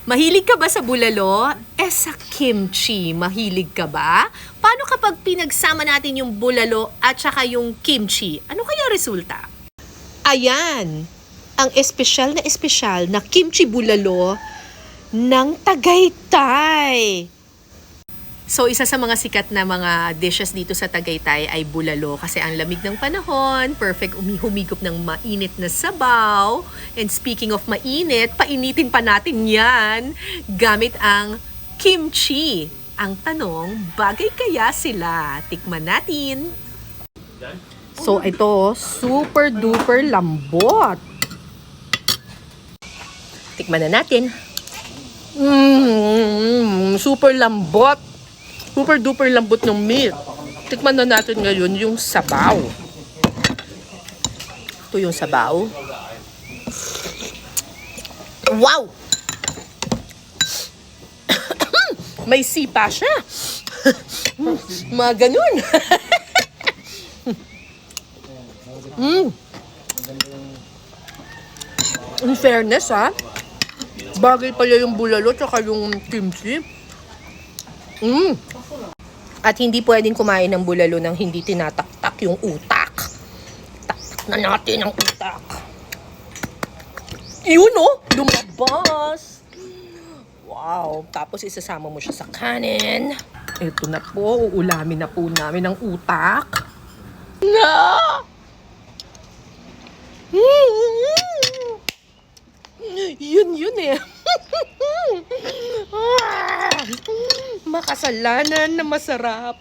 Mahilig ka ba sa bulalo? Sa kimchi, mahilig ka ba? Paano kapag pinagsama natin yung bulalo at saka yung kimchi? Ano kaya resulta? Ayan, ang espesyal na kimchi bulalo ng Tagaytay. So, isa sa mga sikat na mga dishes dito sa Tagaytay ay bulalo kasi ang lamig ng panahon, perfect humigop ng mainit na sabaw. And speaking of mainit, painitin pa natin yan gamit ang kimchi. Ang tanong, bagay kaya sila? Tikman natin. So, ito, super duper lambot. Tikman na natin. Super lambot. Super duper lambot ng meat. Tikman na natin ngayon yung sabaw. Ito yung sabaw. Wow! May sipa siya. Mga ganun. In fairness, bagay pala yung bulalo tsaka yung kimchi. At hindi pwedeng kumain ng bulalo nang hindi tinataktak yung utak. Taktak na natin ang utak. Yun lumabas. Wow. Tapos isasama mo siya sa kanin. Ito na po, uulamin na po namin ang utak. Na! Yun eh. Makasalanan na masarap.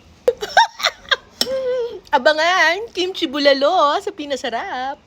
Abangan, kimchi bulalo sa pinasarap.